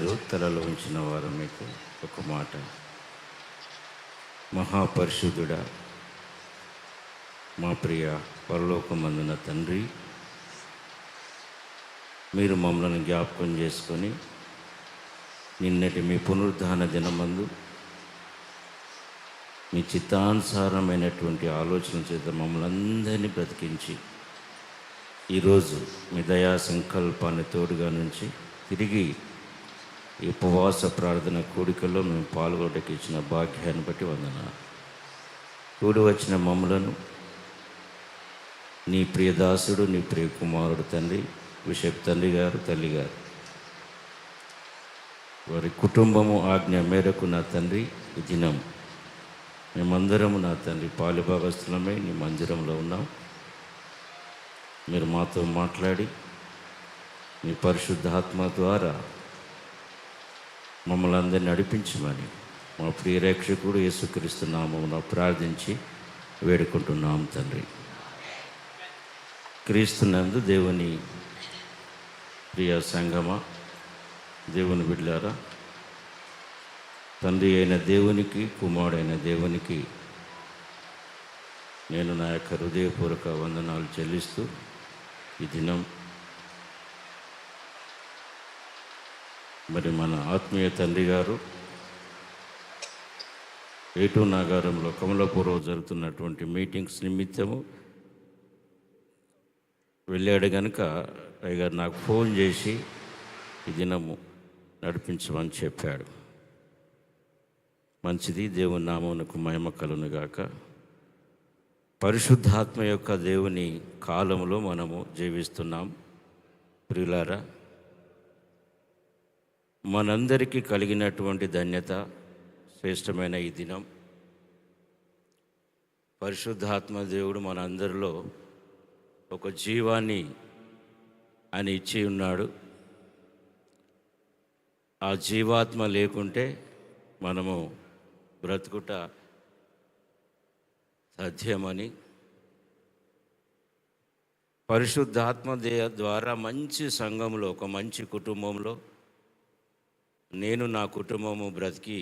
అందరూ తలలో ఉంచిన వారు మీకు ఒక మాట. మహాపరిశుద్ధుడా, మా ప్రియ పరలోకమందున తండ్రి, మీరు మమ్మల్ని జ్ఞాపకం చేసుకొని నిన్నటి మీ పునరుద్ధాన దినమందు మీ చిత్తానుసారమైనటువంటి ఆలోచన చేత మమ్మల్ని అందరినీ బ్రతికించి ఈరోజు మీ దయా సంకల్పాన్ని తోడుగా నుంచి తిరిగి ఈ ఉపవాస ప్రార్థన కూడికల్లో మేము పాల్గొనడానికి ఇచ్చిన భాగ్యాన్ని బట్టి వందనాలు. కూడి వచ్చిన మమ్మలను నీ ప్రియదాసుడు, నీ ప్రియ కుమారుడు తండ్రి బిషప్ తండ్రి గారు, తల్లి గారు, వారి కుటుంబము ఆజ్ఞ మేరకు నా తండ్రి ఈ దినం మేమందరము నా తండ్రి పాలుభాగస్థులమై నీ మందిరంలో ఉన్నాం. మీరు మాతో మాట్లాడి మీ పరిశుద్ధాత్మ ద్వారా మమ్మల్ని అందరినీ నడిపించమని మా ప్రియరక్షకుడు యేసుక్రీస్తు నామమున ప్రార్థించి వేడుకుంటున్నాం తండ్రి. క్రీస్తునందు దేవుని ప్రియ సంగమా, దేవుని బిడ్డలారా, తండ్రి అయిన దేవునికి, కుమారుడైన దేవునికి నేను నా యొక్క హృదయపూర్వక వందనాలు చెల్లిస్తూ ఈ దినం మరి మన ఆత్మీయ తండ్రి గారు ఏటూ నగరంలో కమలాపూర్లో జరుగుతున్నటువంటి మీటింగ్స్ నిమిత్తము వెళ్ళాడు కనుక అయ్యగారు నాకు ఫోన్ చేసి ఈ దినము నడిపించమని చెప్పాడు. మంచిది, దేవుని నామమునకు మహిమ కలుగునుగాక. పరిశుద్ధాత్మ యొక్క దేవుని కాలంలో మనము జీవిస్తున్నాం. ప్రియులారా, మనందరికీ కలిగినటువంటి ధన్యత, శ్రేష్టమైన ఈ దినం పరిశుద్ధాత్మ దేవుడు మనందరిలో ఒక జీవాన్ని ఆయన ఇచ్చి ఉన్నాడు. ఆ జీవాత్మ లేకుంటే మనము బ్రతుకుట సాధ్యమని, పరిశుద్ధాత్మ ద్వారా మంచి సంఘంలో, ఒక మంచి కుటుంబంలో నేను నా కుటుంబము బ్రతికి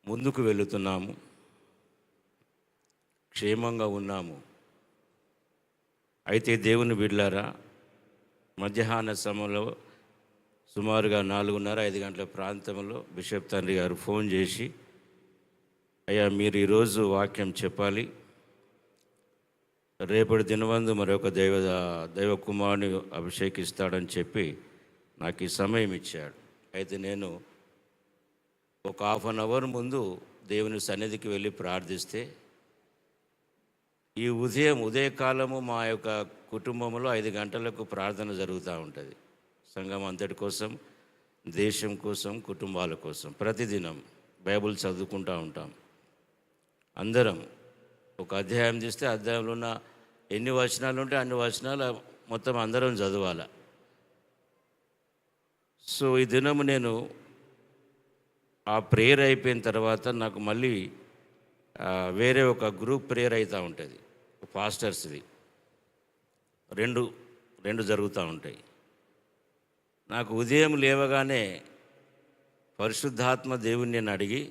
ముందుకు వెళుతున్నాము, క్షేమంగా ఉన్నాము. అయితే దేవుని బిడ్డలారా, మధ్యాహ్న సమయంలో సుమారుగా 4:30-5 గంటల ప్రాంతంలో బిషప్ తండ్రి గారు ఫోన్ చేసి, అయ్యా మీరు ఈరోజు వాక్యం చెప్పాలి, రేపటి దినవందు మరొక దైవ కుమారుని అభిషేకిస్తాడని చెప్పి నాకు ఈ సమయం ఇచ్చాడు. అయితే నేను ఒక 1/2 అవర్ ముందు దేవుని సన్నిధికి వెళ్ళి ప్రార్థిస్తే, ఈ ఉదయకాలము మా యొక్క కుటుంబంలో 5 గంటలకు ప్రార్థన జరుగుతూ ఉంటుంది. సంఘం అంతటి కోసం, దేశం కోసం, కుటుంబాల కోసం ప్రతిదినం బైబిల్ చదువుకుంటూ ఉంటాం. అందరం ఒక అధ్యాయం తీస్తే అధ్యాయంలో ఉన్న ఎన్ని వచనాలు ఉంటే అన్ని వచనాలు మొత్తం అందరం చదవాలి. సో ఈ దినము నేను ఆ ప్రేయర్ అయిపోయిన తర్వాత నాకు మళ్ళీ వేరే ఒక గ్రూప్ ప్రేయర్ అవుతూ ఉంటుంది, పాస్టర్స్ది. రెండు జరుగుతూ ఉంటాయి. నాకు ఉదయం లేవగానే పరిశుద్ధాత్మ దేవుని నేను అడిగి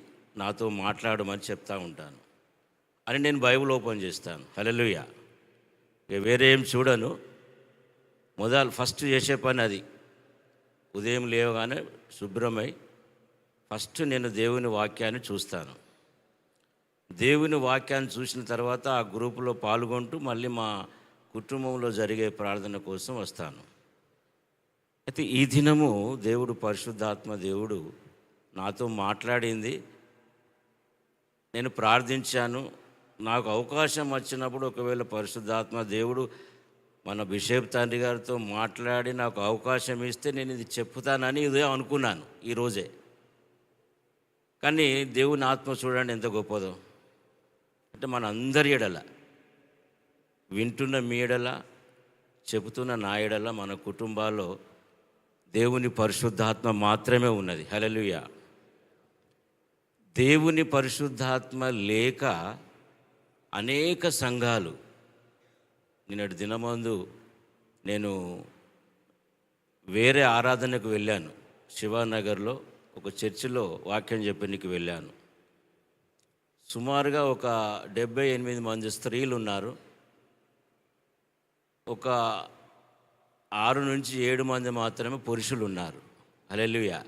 నాతో మాట్లాడమని చెప్తా ఉంటాను అని నేను బైబిల్ ఓపెన్ చేస్తాను. హల్లెలూయా. ఇక వేరే ఏం చూడను. ఫస్ట్ చేసే పని అది. ఉదయం లేవగానే శుభ్రమై ఫస్ట్ నేను దేవుని వాక్యాన్ని చూస్తాను. దేవుని వాక్యాన్ని చూసిన తర్వాత ఆ గ్రూపులో పాల్గొంటూ మళ్ళీ మా కుటుంబంలో జరిగే ప్రార్థన కోసం వస్తాను. అయితే ఈ దినము దేవుడు, పరిశుద్ధాత్మ దేవుడు నాతో మాట్లాడింది. నేను ప్రార్థించాను. నాకు అవకాశం వచ్చినప్పుడు ఒకవేళ పరిశుద్ధాత్మ దేవుడు మన బిషప్ తండ్రి గారితో మాట్లాడి నాకు అవకాశం ఇస్తే నేను ఇది చెప్తానని ఇదే అనుకున్నాను ఈరోజే. కానీ దేవుని ఆత్మ చూడండి ఎంత గొప్పదో. అంటే మన అందరి ఎడల, వింటున్న మీ ఎడల, చెబుతున్న నా ఎడల, మన కుటుంబాల్లో దేవుని పరిశుద్ధాత్మ మాత్రమే ఉన్నది. హల్లెలూయా. దేవుని పరిశుద్ధాత్మ లేక అనేక సంఘాలు, నిన్నటి దినమందు నేను వేరే ఆరాధనకు వెళ్ళాను. శివానగర్లో ఒక చర్చిలో వాక్యం చెప్పడానికి వెళ్ళాను. సుమారుగా ఒక 78 మంది స్త్రీలు ఉన్నారు. ఒక 6 నుంచి 7 మంది మాత్రమే పురుషులు ఉన్నారు. హల్లెలూయా.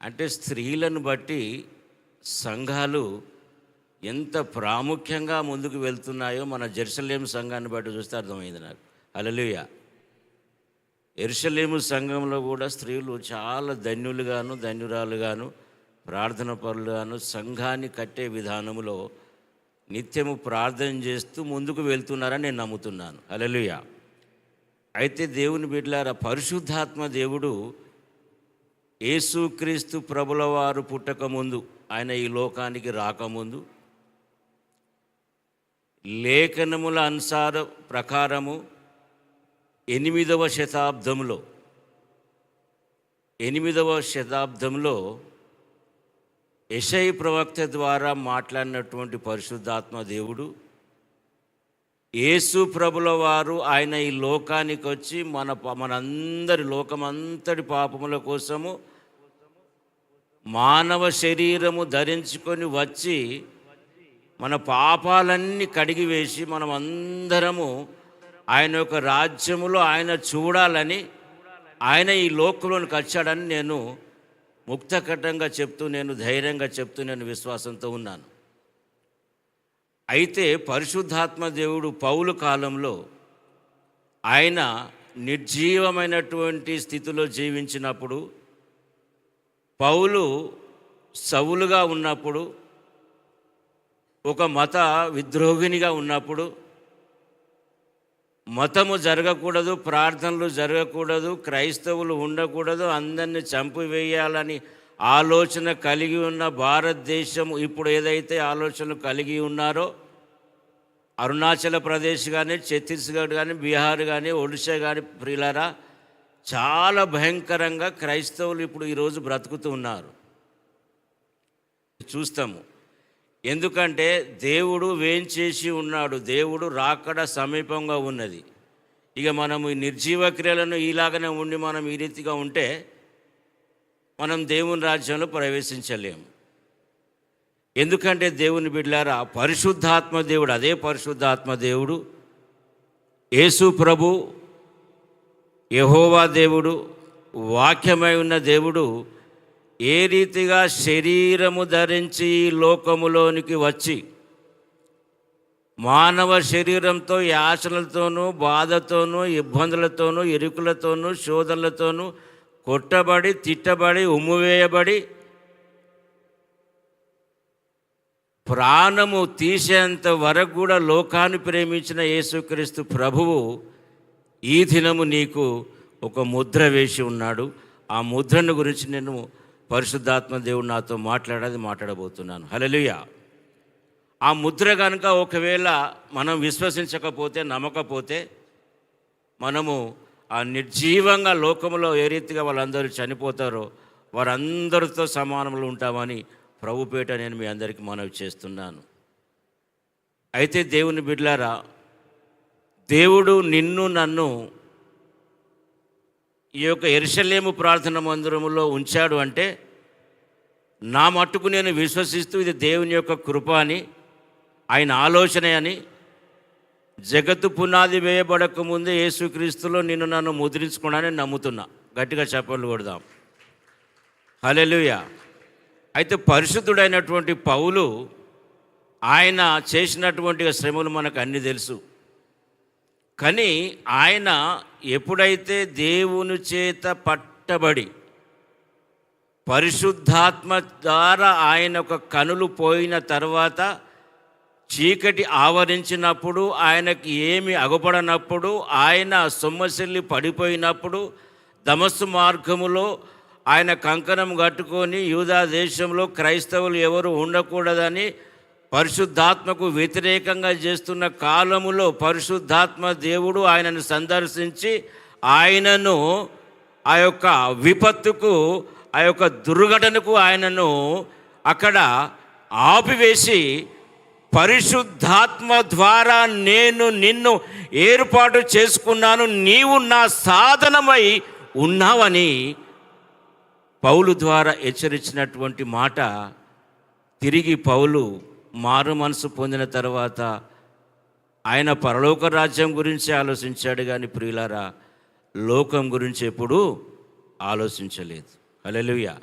అంటే స్త్రీలను బట్టి సంఘాలు ఎంత ప్రాముఖ్యంగా ముందుకు వెళ్తున్నాయో మన జెరూసలేము సంఘాన్ని బట్టి చూస్తే అర్థమైంది నాకు. హల్లెలూయా. యెరూషలేము సంఘంలో కూడా స్త్రీలు చాలా ధన్యురాలుగాను ప్రార్థన పరులుగాను సంఘాన్ని కట్టే విధానంలో నిత్యము ప్రార్థన చేస్తూ ముందుకు వెళ్తున్నారని నేను నమ్ముతున్నాను. హల్లెలూయా. అయితే దేవుని బిడ్డలారా, పరిశుద్ధాత్మ దేవుడు యేసుక్రీస్తు ప్రభుల వారు పుట్టకముందు, ఆయన ఈ లోకానికి రాకముందు లేఖనముల ప్రకారము 8వ శతాబ్దంలో యెషయా ప్రవక్త ద్వారా మాట్లాడినటువంటి పరిశుద్ధాత్మ దేవుడు యేసు ప్రభుల వారు ఆయన ఈ లోకానికి వచ్చి మనందరి లోకమంతటి పాపముల కోసము మానవ శరీరము ధరించుకొని వచ్చి మన పాపాలన్నీ కడిగివేసి మనం అందరము ఆయన యొక్క రాజ్యములో ఆయన చూడాలని ఆయన ఈ లోకంలోనికి వచ్చాడని నేను ముక్తకటంగా చెప్తూ, నేను ధైర్యంగా చెప్తూ, నేను విశ్వాసంతో ఉన్నాను. అయితే పరిశుద్ధాత్మ దేవుడు పౌలు కాలంలో ఆయన నిర్జీవమైనటువంటి స్థితిలో జీవించినప్పుడు, పౌలు సౌలుగా ఉన్నప్పుడు, ఒక మత విద్రోహినిగా ఉన్నప్పుడు, మతము జరగకూడదు, ప్రార్థనలు జరగకూడదు, క్రైస్తవులు ఉండకూడదు, అందరినీ చంపివేయాలని ఆలోచన కలిగి ఉన్న భారతదేశం ఇప్పుడు ఏదైతే ఆలోచనలు కలిగి ఉన్నారో, అరుణాచల్ ప్రదేశ్ కానీ, ఛత్తీస్గఢ్ కానీ, బీహార్ కానీ, ఒడిశా కానీ, ప్రియులారా, చాలా భయంకరంగా క్రైస్తవులు ఇప్పుడు ఈరోజు బ్రతుకుతూ ఉన్నారు. చూస్తాము. ఎందుకంటే దేవుడు వేంచేసి ఉన్నాడు, దేవుడు రాకడ సమీపంగా ఉన్నది. ఇక మనము ఈ నిర్జీవ క్రియలను ఇలాగనే ఉండి మనం ఈ రీతిగా ఉంటే మనం దేవుని రాజ్యంలో ప్రవేశించలేము. ఎందుకంటే దేవుని బిడ్డలారా, పరిశుద్ధాత్మ దేవుడు, అదే పరిశుద్ధాత్మ దేవుడు యేసు ప్రభు, యెహోవా దేవుడు, వాక్యమై ఉన్న దేవుడు ఏ రీతిగా శరీరము ధరించి లోకములోనికి వచ్చి మానవ శరీరంతో యాచనలతోనూ, బాధతోనూ, ఇబ్బందులతోనూ, ఇరుకులతోనూ, శోధనలతోనూ కొట్టబడి, తిట్టబడి, ఉమ్మివేయబడి ప్రాణము తీసేంత వరకు కూడా లోకాన్ని ప్రేమించిన యేసుక్రీస్తు ప్రభువు ఈ దినము నీకు ఒక ముద్ర వేసి ఉన్నాడు. ఆ ముద్రను గురించి నేను పరిశుద్ధాత్మ దేవుడు నాతో మాట్లాడబోతున్నాను. హల్లెలూయా. ఆ ముద్ర కనుక ఒకవేళ మనం విశ్వసించకపోతే, నమ్మకపోతే, మనము ఆ నిర్జీవంగా లోకంలో ఏ రీతిగా వాళ్ళందరూ చనిపోతారో వారందరితో సమానంలో ఉంటామని ప్రభుపేట నేను మీ అందరికీ మనవి చేస్తున్నాను. అయితే దేవుని బిడ్డలారా, దేవుడు నిన్ను నన్ను ఈ యొక్క యెరూషలేము ప్రార్థన మందిరములో ఉంచాడు అంటే, నా మట్టుకు నేను విశ్వసిస్తూ ఇది దేవుని యొక్క కృప అని, ఆయన ఆలోచన అని, జగత్తు పునాది వేయబడక ముందే యేసుక్రీస్తులో నిన్ను నన్ను ముద్రించుకున్నానని నమ్ముతున్నా. గట్టిగా చప్పట్లు కొడదాం. హల్లెలూయా. అయితే పరిశుద్ధుడైనటువంటి పౌలు ఆయన చేసినటువంటి శ్రమలు మనకు అన్నీ తెలుసు. కానీ ఆయన ఎప్పుడైతే దేవుని చేత పట్టబడి పరిశుద్ధాత్మ ద్వారా ఆయన ఒక కనులు పోయిన తర్వాత, చీకటి ఆవరించినప్పుడు, ఆయనకి ఏమి అగుపడనప్పుడు, ఆయన సొమ్మసిల్లి పడిపోయినప్పుడు, దమస్సు మార్గములో ఆయన కంకణం కట్టుకొని యూదా దేశంలో క్రైస్తవులు ఎవరు ఉండకూడదని పరిశుద్ధాత్మకు వ్యతిరేకంగా చేస్తున్న కాలములో పరిశుద్ధాత్మ దేవుడు ఆయనను సందర్శించి ఆయనను ఆ యొక్క విపత్తుకు, ఆ యొక్క దుర్ఘటనకు ఆయనను అక్కడ ఆపివేసి, పరిశుద్ధాత్మ ద్వారా నేను నిన్ను ఏర్పాటు చేసుకున్నాను, నీవు నా సాధనమై ఉన్నావని పౌలు ద్వారా హెచ్చరించినటువంటి మాట తిరిగి పౌలు మారు మనసు పొందిన తర్వాత ఆయన పరలోక రాజ్యం గురించి ఆలోచించాడు కానీ ప్రియులారా లోకం గురించి ఎప్పుడూ ఆలోచించలేదు. హల్లెలూయా.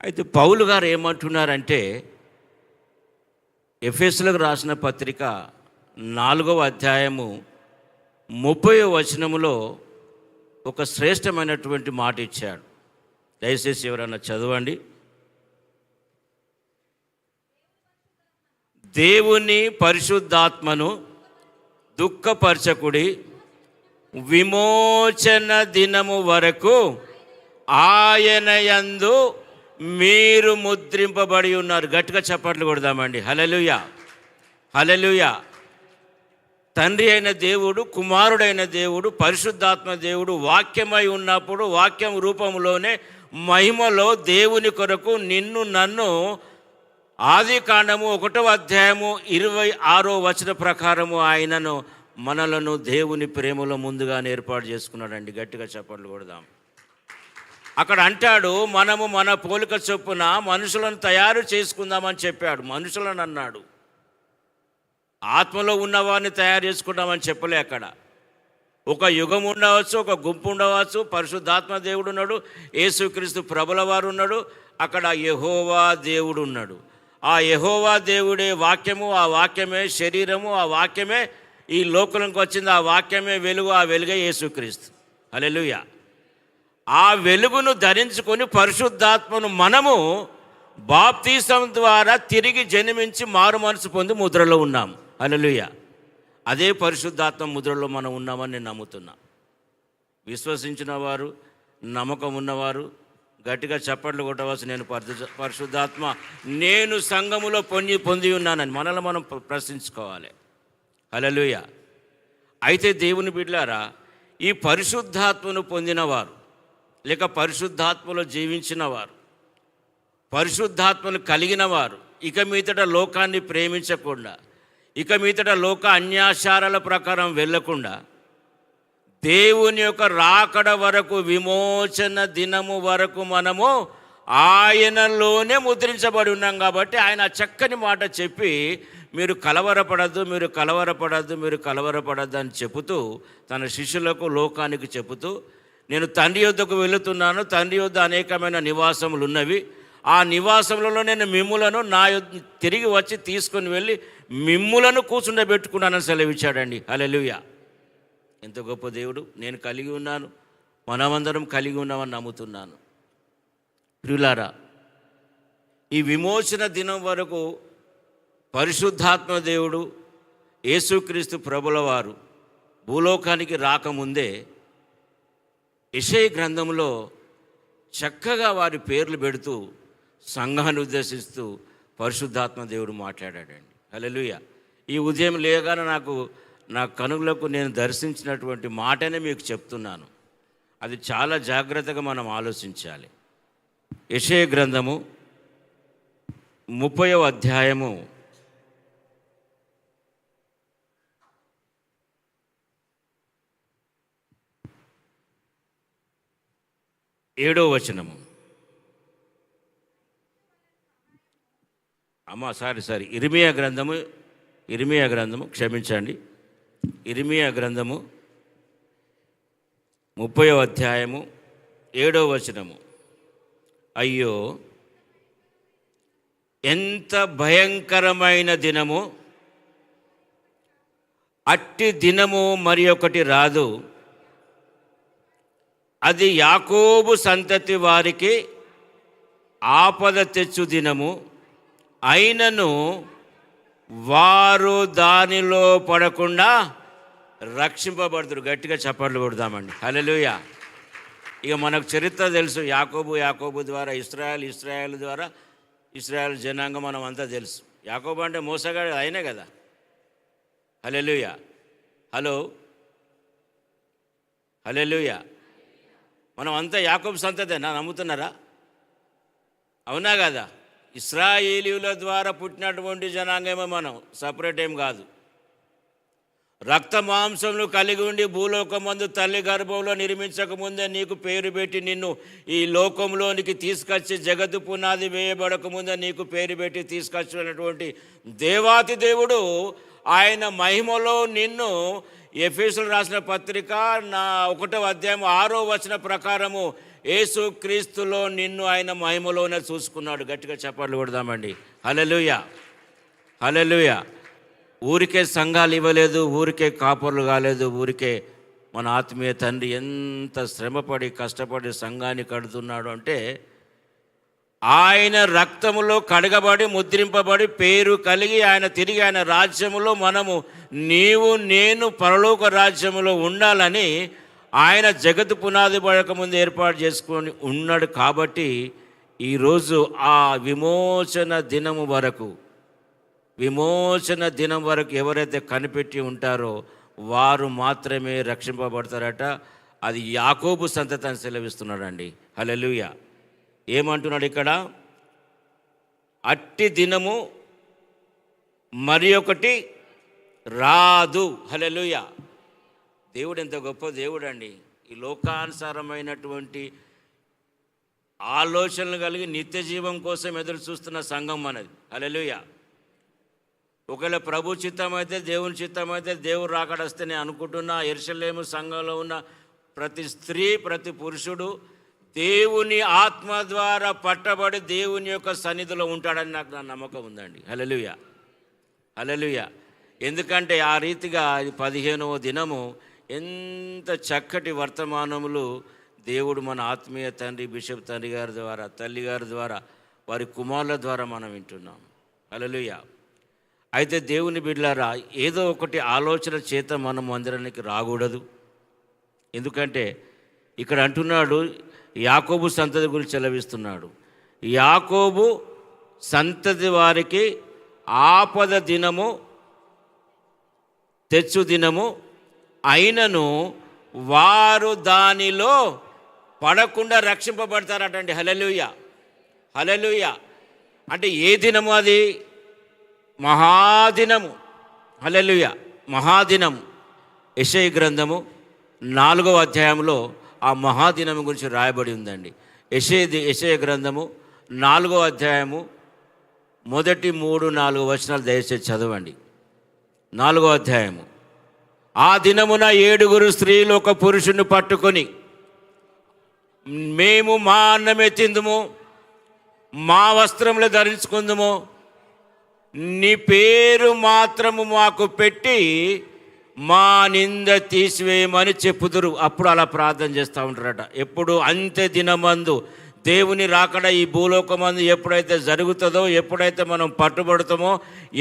అయితే పౌలు గారు ఏమంటున్నారంటే ఎఫెసీయులకు రాసిన పత్రిక 4వ అధ్యాయము 30వ వచనములో ఒక శ్రేష్టమైనటువంటి మాట ఇచ్చాడు. దయచేసి ఎవరన్నా చదవండి. దేవుని పరిశుద్ధాత్మను దుఃఖపరచకుడి, విమోచన దినము వరకు ఆయన యందు మీరు ముద్రింపబడి ఉన్నారు. గట్టిగా చప్పట్లు కొడదామండి. హల్లెలూయా, హల్లెలూయా. తండ్రి అయిన దేవుడు, కుమారుడైన దేవుడు, పరిశుద్ధాత్మ దేవుడు వాక్యమై ఉన్నప్పుడు వాక్యం రూపంలోనే మహిమలో దేవుని కొరకు నిన్ను నన్ను ఆది కాండము 1వ అధ్యాయము 26వ వచన ప్రకారము ఆయనను మనలను దేవుని ప్రేమలో ముందుగానే ఏర్పాటు చేసుకున్నాడండి. గట్టిగా చప్పట్లు కొడదాం. అక్కడ అంటాడు, మనము మన పోలిక చొప్పున మనుషులను తయారు చేసుకుందామని చెప్పాడు. మనుషులను అన్నాడు, ఆత్మలో ఉన్నవారిని తయారు చేసుకుంటామని చెప్పలే. అక్కడ ఒక యుగం ఉండవచ్చు, ఒక గుంపు ఉండవచ్చు. పరిశుద్ధాత్మ దేవుడు ఉన్నాడు, యేసుక్రీస్తు ప్రభుల వారు ఉన్నాడు, అక్కడ యెహోవా దేవుడు ఉన్నాడు. ఆ యెహోవా దేవుడే వాక్యము, ఆ వాక్యమే శరీరము, ఆ వాక్యమే ఈ లోకంలోకి వచ్చింది, ఆ వాక్యమే వెలుగు, ఆ వెలుగే యేసుక్రీస్తు. హల్లెలూయా. ఆ వెలుగును ధరించుకొని పరిశుద్ధాత్మను మనము బాప్తీసం ద్వారా తిరిగి జన్మించి మారు మనసు పొంది ముద్రలో ఉన్నాము. హల్లెలూయా. అదే పరిశుద్ధాత్మ ముద్రలో మనం ఉన్నామని నేను నమ్ముతున్నా. విశ్వసించిన వారు, నమ్మకం ఉన్నవారు గట్టిగా చప్పట్లు కొట్టవచ్చు. నేను పరిశుద్ధాత్మ నేను సంఘములో పొంది ఉన్నానని మనల్ని మనం ప్రశ్నించుకోవాలి. హల్లెలూయా. అయితే దేవుని బిడ్డలారా, ఈ పరిశుద్ధాత్మను పొందినవారు లేక పరిశుద్ధాత్మలో జీవించిన వారు, పరిశుద్ధాత్మను కలిగిన వారు ఇక మీదట లోకాన్ని ప్రేమించకుండా, ఇక మీదట లోక అన్యాచారాల ప్రకారం వెళ్ళకుండా, దేవుని యొక్క రాకడ వరకు, విమోచన దినము వరకు మనము ఆయనలోనే ముద్రించబడి ఉన్నాం. కాబట్టి ఆయన చక్కని మాట చెప్పి, మీరు కలవరపడద్దు, మీరు కలవరపడద్దు, మీరు కలవరపడద్దు అని చెబుతూ తన శిష్యులకు, లోకానికి చెబుతూ, నేను తండ్రి యొద్దకు వెళుతున్నాను, తండ్రి యొద్ద అనేకమైన నివాసములు ఉన్నవి, ఆ నివాసములలో నేను మిమ్ములను తిరిగి వచ్చి తీసుకొని వెళ్ళి మిమ్ములను కూర్చుండబెట్టుకున్నానని సెలవిచ్చాడండి. హల్లెలూయా. ఎంత గొప్ప దేవుడు. నేను కలిగి ఉన్నాను, మనమందరం కలిగి ఉన్నామని నమ్ముతున్నాను. ప్రియులారా, ఈ విమోచన దినం వరకు పరిశుద్ధాత్మ దేవుడు, యేసుక్రీస్తు ప్రభుల వారు భూలోకానికి రాకముందే యెషయా గ్రంథంలో చక్కగా వారి పేర్లు పెడుతూ సంఘాన్ని ఉద్దేశిస్తూ పరిశుద్ధాత్మ దేవుడు మాట్లాడాడండి. హల్లెలూయా. ఈ ఉదయం లేగానే నా కనులకు నేను దర్శించినటువంటి మాటనే మీకు చెప్తున్నాను. అది చాలా జాగ్రత్తగా మనం ఆలోచించాలి. యెషయా గ్రంథము 30వ అధ్యాయము 7వ వచనము. ఇర్మియా గ్రంథము క్షమించండి. ఇర్మియా గ్రంథము 30వ అధ్యాయము 7వ వచనము. అయ్యో, ఎంత భయంకరమైన దినము! అట్టి దినము మరి ఒకటి రాదు. అది యాకోబు సంతతి వారికి ఆపద తెచ్చు దినము. అయినను వారు దానిలో పడకుండా రక్షింపబడుతురు. గట్టిగా చప్పట్లు కొడదామండి. హల్లెలూయా. ఇక మనకు చరిత్ర తెలుసు. యాకోబు ద్వారా ఇశ్రాయేలు ద్వారా ఇశ్రాయేల్ జనాంగం మనం అంతా తెలుసు. యాకోబు అంటే మోసగాడు ఆయనే కదా. హల్లెలూయా. హల్లెలూయా. మనం అంతా యాకోబు సంతతేనా? నమ్ముతున్నారా? అవునా కదా? ఇశ్రాయేలీయుల ద్వారా పుట్టినటువంటి జనాంగమే మనం, సపరేట్ ఏం కాదు. రక్త మాంసములు కలిగి ఉండి భూలోకమందు తల్లి గర్భంలో నిర్మించకముందే నీకు పేరు పెట్టి నిన్ను ఈ లోకంలోనికి తీసుకొచ్చి జగత్తు పునాది వేయబడకముందే నీకు పేరు పెట్టి తీసుకొచ్చినటువంటి దేవాతి దేవుడు ఆయన మహిమలో నిన్ను ఎఫెసీయులకు రాసిన పత్రిక 1వ అధ్యాయం 6వ వచనం ప్రకారము యేసు క్రీస్తులో నిన్ను ఆయన మహిమలోనే చూసుకున్నాడు. గట్టిగా చప్పట్లు కొడదామండి. హల్లెలూయా, హల్లెలూయా. ఊరికే సంఘాలు ఇవ్వలేదు, ఊరికే కాపర్లు కాలేదు, ఊరికే మన ఆత్మీయ తండ్రి ఎంత శ్రమపడి కష్టపడి సంఘాన్ని కడుతున్నాడు అంటే ఆయన రక్తములో కడగబడి ముద్రింపబడి పేరు కలిగి ఆయన తిరిగి ఆయన రాజ్యములో మనము నీవు నేను పరలోక రాజ్యములో ఉండాలని ఆయన జగత్తు పునాది పడక ముందు ఏర్పాటు చేసుకొని ఉన్నాడు. కాబట్టి ఈరోజు ఆ విమోచన దినం వరకు ఎవరైతే కనిపెట్టి ఉంటారో వారు మాత్రమే రక్షింపబడతారట. అది యాకోబు సంతతి అని సెలవిస్తున్నాడండి. హల్లెలూయా. ఏమంటున్నాడు ఇక్కడ? అట్టి దినము మరి ఒకటి రాదు. హల్లెలూయా. దేవుడు ఎంత గొప్ప దేవుడు అండి. ఈ లోకానుసారమైనటువంటి ఆలోచనలు కలిగి నిత్య జీవం కోసం ఎదురు చూస్తున్న సంఘం మనది. హల్లెలూయా. ఒకవేళ ప్రభు చిత్తమైతే, దేవుని చిత్తమైతే దేవుడు రాకడొస్తే నేను అనుకుంటున్నా యెరూషలేము సంఘంలో ఉన్న ప్రతి స్త్రీ ప్రతి పురుషుడు దేవుని ఆత్మ ద్వారా పట్టబడి దేవుని యొక్క సన్నిధిలో ఉంటాడని నాకు నా నమ్మకం ఉందండి. హల్లెలూయా, హల్లెలూయా. ఎందుకంటే ఆ రీతిగా 15వ దినము ఎంత చక్కటి వర్తమానములు దేవుడు మన ఆత్మీయ తండ్రి బిషప్ తండ్రి గారి ద్వారా, తల్లి గారి ద్వారా, వారి కుమారుల ద్వారా మనం వింటున్నాం. హల్లెలూయా. అయితే దేవుని బిడ్డలారా, ఏదో ఒకటి ఆలోచన చేత మనం మందిరానికి రాకూడదు. ఎందుకంటే ఇక్కడ అంటున్నాడు యాకోబు సంతతి గురించి సెలవిస్తున్నాడు. యాకోబు సంతతి వారికి ఆపద దినము తెచ్చు దినము అయినను వారు దానిలో పడకుండా రక్షింపబడతారటండి. హల్లెలూయా, హల్లెలూయా. అంటే ఏ దినము అది? మహాదినము. హల్లెలూయా, మహాదినము. యెషయా గ్రంథము 4వ అధ్యాయంలో ఆ మహాదినం గురించి రాయబడి ఉందండి. యెషయా గ్రంథము 4వ అధ్యాయము మొదటి 3-4 వచనాలు దయచేసి చదవండి. 4వ అధ్యాయము. ఆ దినమున 7 స్త్రీలు ఒక పురుషుని పట్టుకొని, మేము మా అన్నమే తిందుము, మా వస్త్రములు ధరించుకుందుము, నీ పేరు మాత్రము మాకు పెట్టి మా నింద తీసివేయమని చెప్పుదురు. అప్పుడు అలా ప్రార్థన చేస్తూ ఉంటారట. ఎప్పుడు? అంత్య దినమందు దేవుని రాకడ ఈ భూలోకమందు ఎప్పుడైతే జరుగుతుందో, ఎప్పుడైతే మనం పట్టుబడతామో,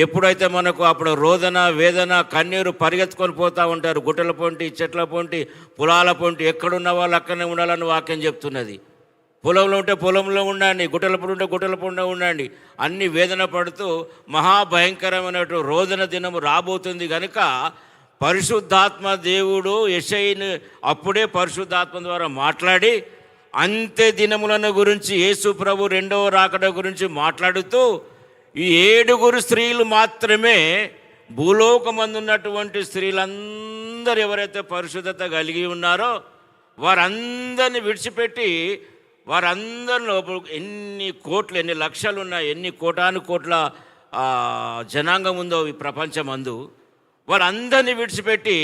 ఎప్పుడైతే మనకు అప్పుడు రోదన వేదన కన్నీరు పరిగెత్తుకొని పోతూ ఉంటారు. గుట్టల పొంటి, చెట్ల పొంటి, పొలాల పొంటి, ఎక్కడున్న వాళ్ళు అక్కడనే ఉండాలని వాక్యం చెప్తున్నది. పొలంలో ఉంటే పొలంలో ఉండండి, గుట్టల పొడి ఉంటే గుట్టల పొండ ఉండండి. అన్ని వేదన పడుతూ మహాభయంకరమైనటువంటి రోదన దినము రాబోతుంది. కనుక పరిశుద్ధాత్మ దేవుడు యెషయాను అప్పుడే పరిశుద్ధాత్మ ద్వారా మాట్లాడి అంత్య దినములను గురించి, యేసు ప్రభు 2వ రాకడ గురించి మాట్లాడుతూ ఈ 7 స్త్రీలు మాత్రమే భూలోకమందు ఉన్నటువంటి స్త్రీలందరూ ఎవరైతే పరిశుద్ధత కలిగి ఉన్నారో వారందరిని విడిచిపెట్టి వారందరిలో ఎన్ని కోట్లు, ఎన్ని లక్షలు ఉన్నాయి, ఎన్ని కోటాను కోట్ల జనాంగం ఉందో ఈ ప్రపంచమందు, వారందరినీ విడిచిపెట్టి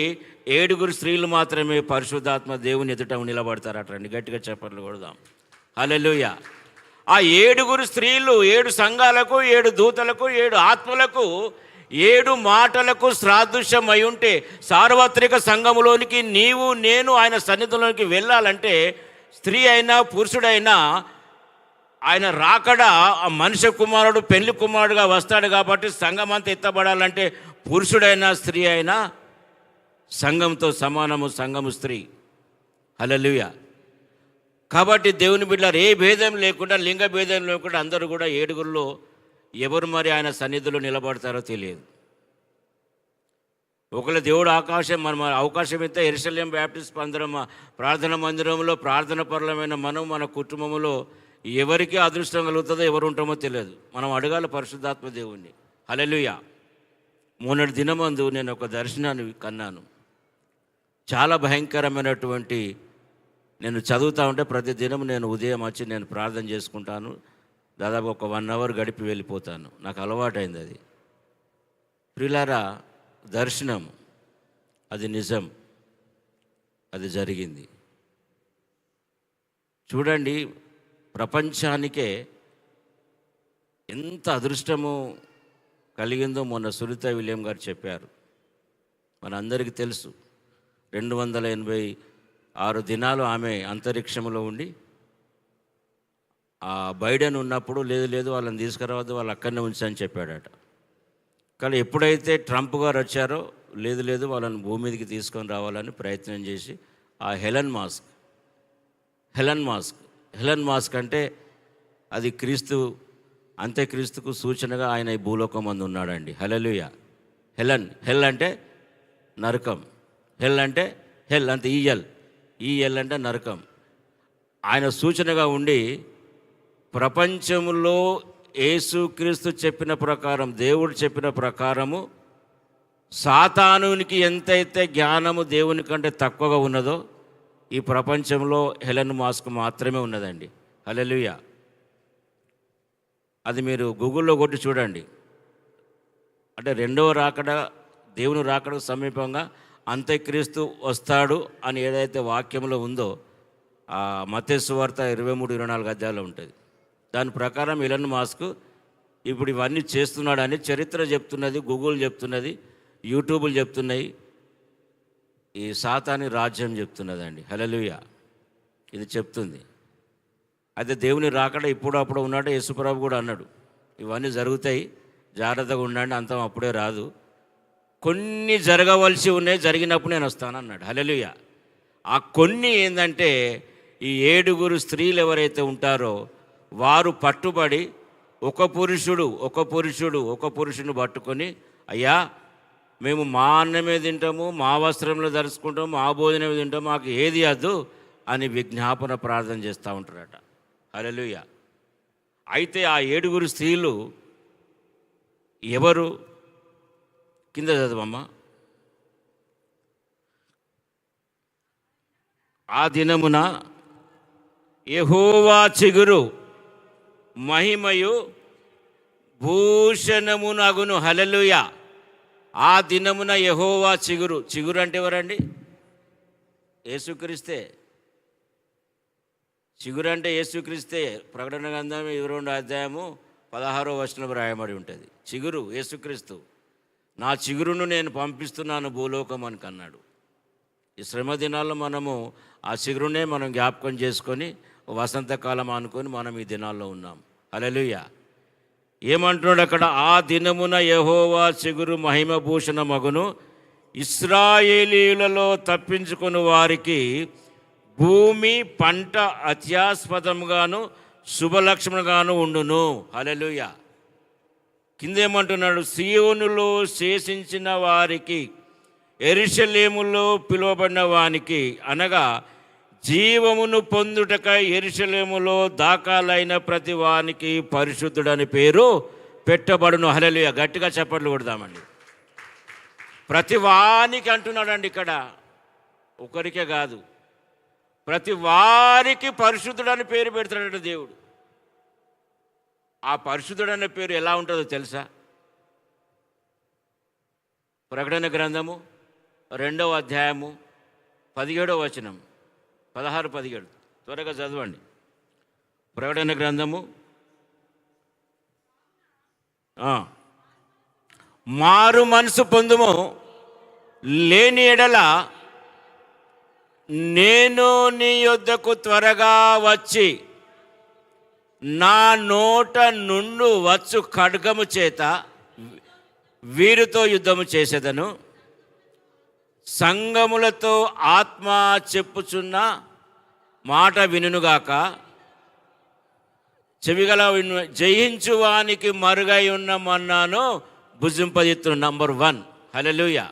7 స్త్రీలు మాత్రమే పరిశుద్ధాత్మ దేవుని ఎదుట నిలబడతారటండి. గట్టిగా చప్పట్లు కొడదాం. హల్లెలూయా. ఆ 7 స్త్రీలు 7 సంఘాలకు, 7 దూతలకు, 7 ఆత్మలకు, 7 మాటలకు సాదృశ్యమై ఉంటే సార్వత్రిక సంఘములోనికి నీవు నేను ఆయన సన్నిధిలోనికి వెళ్ళాలంటే స్త్రీ అయినా పురుషుడైనా ఆయన రాకడ ఆ మనిషి కుమారుడు పెళ్లి కుమారుడుగా వస్తాడు. కాబట్టి సంఘం అంతా ఎత్తబడాలంటే పురుషుడైనా స్త్రీ అయినా సంఘంతో సమానము, సంఘము స్త్రీ. హల్లెలూయా. కాబట్టి దేవుని బిడ్డలారా, ఏ భేదం లేకుండా, లింగ భేదం లేకుండా అందరూ కూడా 7 ఎవరు మరి ఆయన సన్నిధిలో నిలబడతారో తెలియదు. ఒకవేళ దేవుడు మన అవకాశం ఇస్తే యెరూషలేం బ్యాప్టిస్ట్ ప్రార్థన మందిరంలో ప్రార్థన పరులమైన మనం మన కుటుంబంలో ఎవరికి అదృష్టం కలుగుతుందో, ఎవరు ఉంటామో తెలియదు. మనం అడగాలి పరిశుద్ధాత్మ దేవుణ్ణి. హల్లెలూయా. మొన్నటి దినమందు నేను ఒక దర్శనాన్ని కన్నాను. చాలా భయంకరమైనటువంటి, నేను చదువుతూ ఉంటే ప్రతి దినం నేను ఉదయం వచ్చి నేను ప్రార్థన చేసుకుంటాను. దాదాపు ఒక 1 అవర్ గడిపి వెళ్ళిపోతాను. నాకు అలవాటైంది అది. ప్రియులారా, దర్శనం అది నిజం, అది జరిగింది. చూడండి, ప్రపంచానికే ఎంత అదృష్టము కలిగిందో మొన్న సునీత విలియం గారు చెప్పారు. మనందరికీ తెలుసు, 286 దినాలు ఆమె అంతరిక్షంలో ఉండి, ఆ బైడెన్ ఉన్నప్పుడు లేదు వాళ్ళని తీసుకురావద్దు, వాళ్ళు అక్కడనే ఉంచని చెప్పాడట. కానీ ఎప్పుడైతే ట్రంప్ గారు వచ్చారో లేదు వాళ్ళని భూమి మీదకి తీసుకొని రావాలని ప్రయత్నం చేసి, ఆ హెలన్ మాస్క్ అంటే అది క్రీస్తు, అంత్యక్రీస్తుకు సూచనగా ఆయన ఈ భూలోకం మందు ఉన్నాడండి. హల్లెలూయా. హెల్ అంటే నరకం, అంటే ఈఎల్ అంటే నరకం. ఆయన సూచనగా ఉండి ప్రపంచంలో యేసుక్రీస్తు చెప్పిన ప్రకారం, దేవుడు చెప్పిన ప్రకారము సాతానునికి ఎంతైతే జ్ఞానము దేవుని కంటే తక్కువగా ఉన్నదో ఈ ప్రపంచంలో హెలన్ మాస్క్ మాత్రమే ఉన్నదండి. హల్లెలూయా. అది మీరు గూగుల్లో కొట్టి చూడండి. అంటే రెండవ రాకడ, దేవుని రాకడకు సమీపంగా అంత్యక్రీస్తు వస్తాడు అని ఏదైతే వాక్యంలో ఉందో, ఆ మత్తయి సువార్త 23-24 అధ్యాయాలు ఉంటుంది. దాని ప్రకారం ఎలన్ మాస్క్ ఇప్పుడు ఇవన్నీ చేస్తున్నాడని చరిత్ర చెప్తున్నది, గూగుల్ చెప్తున్నది, యూట్యూబ్లు చెప్తున్నాయి, ఈ సాతాని రాజ్యం చెప్తున్నదండి. హల్లెలూయా. ఇది చెప్తుంది. అయితే దేవుని రాకడ ఇప్పుడు అప్పుడు ఉన్నాడు. యేసుప్రభు కూడా అన్నాడు, ఇవన్నీ జరుగుతాయి, జాగ్రత్తగా ఉండండి, అంతం అప్పుడే రాదు, కొన్ని జరగవలసి ఉన్నాయి, జరిగినప్పుడు నేను వస్తాను అన్నాడు. హల్లెలూయా. ఆ కొన్ని ఏంటంటే, ఈ 7 స్త్రీలు ఎవరైతే ఉంటారో వారు పట్టుబడి ఒక పురుషుని పట్టుకొని, అయ్యా మేము మా అన్నమే తింటాము, మా వస్త్రంలో ధరుచుకుంటాము, మా భోజనమే తింటాము, మాకు ఏది వద్దు అని విజ్ఞాపన ప్రార్థన చేస్తూ ఉంటారట. హల్లెలూయా. అయితే ఆ 7 స్త్రీలు ఎవరు? కింద చదవమ్మా. ఆ దినమున యెహోవా చిగురు మహిమయు భూషణమునగును. హల్లెలూయా. ఆ దినమున యెహోవా చిగురు అంటే ఎవరండి? యేసుక్రీస్తే. చిగురు అంటే యేసుక్రీస్తే. ప్రకటన గ్రంథం 22 అధ్యాయము 16వ వచనం రాయబడి ఉంటుంది. చిగురు యేసుక్రీస్తు. నా చిగురును నేను పంపిస్తున్నాను భూలోకం అని కన్నాడు. ఈ శ్రమ దినాల్లో మనము ఆ చిగురునే మనం జ్ఞాపకం చేసుకొని వసంతకాలం అనుకొని మనం ఈ దినాల్లో ఉన్నాం. హల్లెలూయా. ఏమంటున్నాడు అక్కడ? ఆ దినమున యెహోవా చిగురు మహిమభూషణ మగును, ఇశ్రాయేలీయులలో తప్పించుకుని వారికి భూమి పంట అత్యాస్పదంగాను శుభలక్షణంగాను ఉండును. హల్లెలూయా. కిందేమంటున్నాడు? సీయోనులో శేషించిన వారికి, యెరూషలేములో పిలువబడిన వానికి, అనగా జీవమును పొందుటకై యెరూషలేములో దాఖలైన ప్రతి వానికి పరిశుద్ధుడని పేరు పెట్టబడును. హల్లెలూయా. గట్టిగా చప్పట్లు కొడదామండి. ప్రతి వానికి అంటున్నాడండి ఇక్కడ, ఒకరికే కాదు, ప్రతి వారికి పరిశుద్ధుడని పేరు పెడతాడట దేవుడు. ఆ పరిశుద్ధుడనే పేరు ఎలా ఉంటుందో తెలుసా? ప్రకటన గ్రంథము 2వ అధ్యాయము 17వ వచనం, 16-17 త్వరగా చదవండి. ప్రకటన గ్రంథము మారు మనసు పొందుము, లేని ఎడల నేను నీ యొద్దకు త్వరగా వచ్చి నా నోట నుండి వచ్చు ఖడ్గము చేత వీరితో యుద్ధము చేసేదను, సంగములతో ఆత్మ చెప్పుచున్న మాట వినుగాక, చెవిగల జయించువానికి మరుగై ఉన్న మన్నాను భుజింపదిత్తును. నంబర్ 1. హల్లెలూయా.